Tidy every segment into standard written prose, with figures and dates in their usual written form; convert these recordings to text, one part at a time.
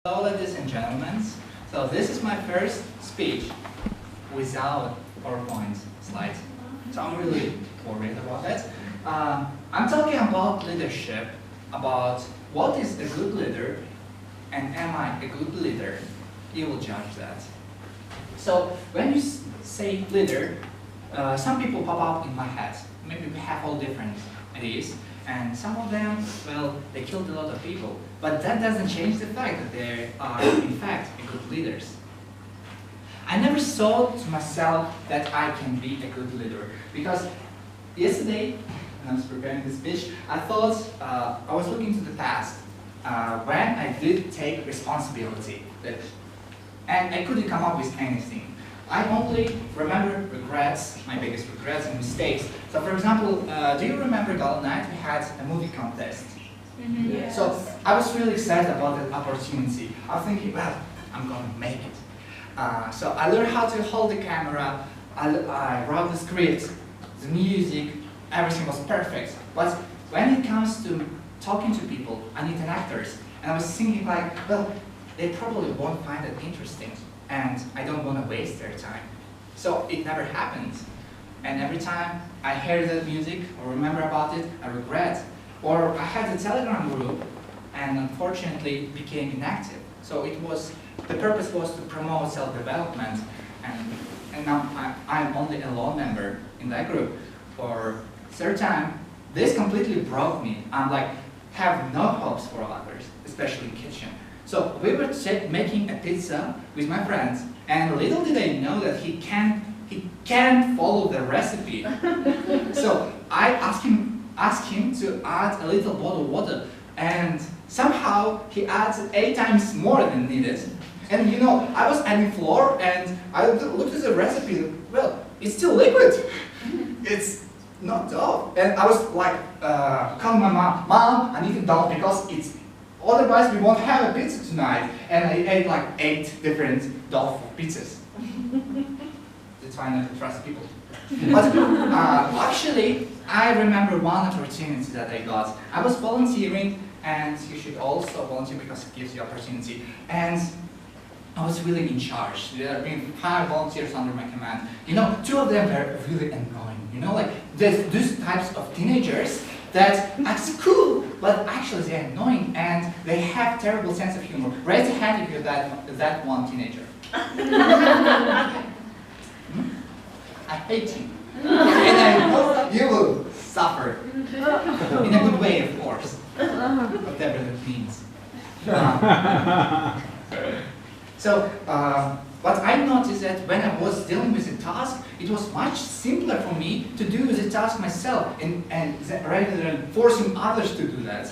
Hello, ladies and gentlemen. So this is my first speech without PowerPoint slides. So I'm really worried about that. I'm talking about leadership, about what is a good leader, and am I a good leader? You will judge that. So when you say leader, some people pop up in my head. Maybe we have all different ideas. And some of them, well, they killed a lot of people. But that doesn't change the fact that they are, in fact, good leaders. I never thought to myself that I can be a good leader. Because yesterday, when I was preparing this speech, I thought I was looking to the past when I did take responsibility. And I couldn't come up with anything. I only remember regrets, my biggest regrets and mistakes. So for example, do you remember the other night we had a movie contest? Mm-hmm. Yes. So I was really excited about that opportunity. I was thinking, well, I'm going to make it. So I learned how to hold the camera, I wrote the script, the music, everything was perfect. But when it comes to talking to people, I need an actors. And I was thinking like, well, they probably won't find it interesting. And I don't want to waste their time. So it never happened. And every time I hear that music or remember about it, I regret. Or I had a Telegram group and unfortunately it became inactive. So it was, the purpose was to promote self-development. And now I'm only a lone member in that group. For third time, this completely broke me. I'm like, have no hopes for others, especially in kitchen. So we were making a pizza with my friends, and little did I know that he can't follow the recipe. So I asked him to add a little bottle of water, and somehow he adds 8 times more than needed. And you know, I was adding flour, and I looked at the recipe. Well, it's still liquid. It's not dough. And I was like, calling my mom, I need a dough because it's. Otherwise, we won't have a pizza tonight. And I ate like 8 different dough pizzas. That's why I never trust people. But actually, I remember one opportunity that I got. I was volunteering, and you should also volunteer because it gives you opportunity. And I was really in charge. There have been 5 volunteers under my command. You know, 2 of them were really annoying. You know, like these types of teenagers that act cool, but actually they're annoying and they have terrible sense of humor. Raise your hand if you're that one teenager. I hate you. And I hope you will suffer. In a good way, of course. Whatever that means. So, what I noticed that when I was dealing with a task, it was much simpler for me to do the task myself, rather than forcing others to do that.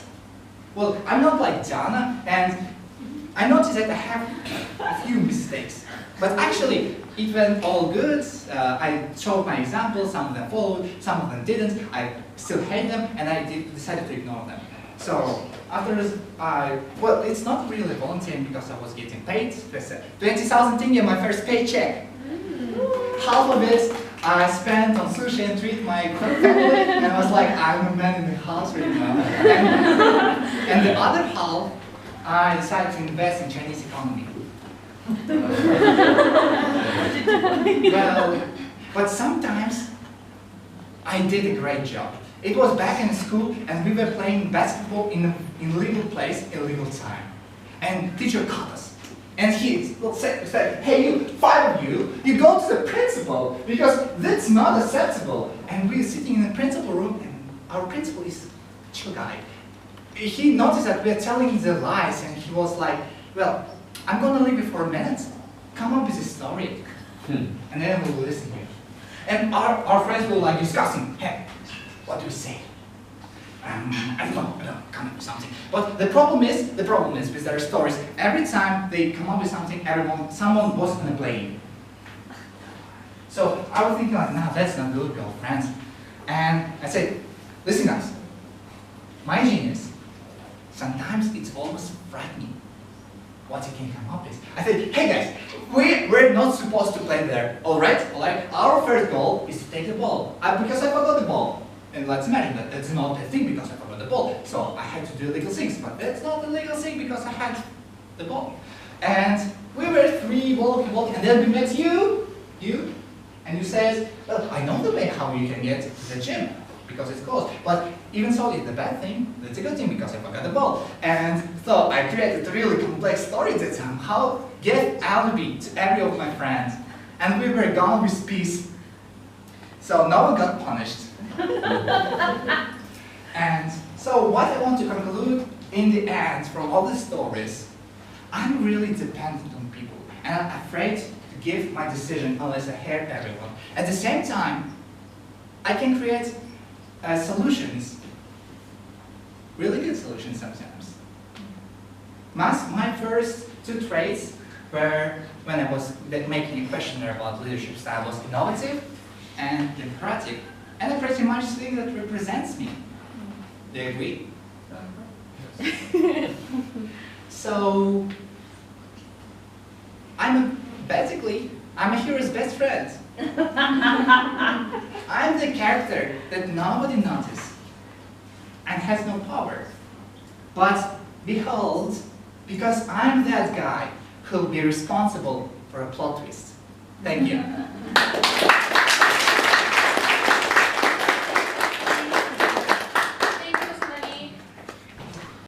Well, I'm not like Jana, and I noticed that I have a few mistakes. But actually, it went all good. I showed my examples, some of them followed, some of them didn't. I still hate them, and I decided to ignore them. So, after this, well, it's not really volunteering because I was getting paid. 20,000 tenge, my first paycheck. Half of it I spent on sushi and treat my family, and I was like, I'm a man in the house right now. And the other half, I decided to invest in Chinese economy. Well, but sometimes I did a great job. It was back in school, and we were playing basketball in illegal place, illegal time. And teacher caught us. And he said, hey, you, 5 of you, you go to the principal, because that's not acceptable. And we were sitting in the principal room, and our principal is a chill guy. He noticed that we are telling the lies, and he was like, well, I'm going to leave you for a minute. Come up with a story. And then we'll listen to you. And our friends were like discussing, hey, what do we say? I don't know, come up with something. But the problem is with their stories, every time they come up with something, someone was going to blame. So I was thinking like, no, that's not good, girlfriends. And I said, listen guys, my genius, sometimes it's almost frightening what you can come up with. I said, hey guys, we're not supposed to play there, alright? Our first goal is to take the ball, because I forgot the ball. And let's imagine that that's not a thing because I forgot the ball. So I had to do illegal things, but that's not a legal thing because I had the ball. And we were three walking, and then we met you, and you said, well, I know the way how you can get to the gym, because it's closed. But even so, it's the bad thing, it's a good thing, because I forgot the ball. And so I created a really complex story that somehow gave alibi to every of my friends. And we were gone with peace. So no one got punished. And so what I want to conclude in the end from all these stories, I'm really dependent on people, and I'm afraid to give my decision unless I hear everyone. At the same time, I can create solutions, really good solutions sometimes. My first two traits were, when I was making a questionnaire about leadership style, was innovative and democratic, and I pretty much think that represents me. Do you agree? So, I'm a hero's best friend. I'm the character that nobody notices and has no power. But behold, because I'm that guy who'll be responsible for a plot twist. Thank you.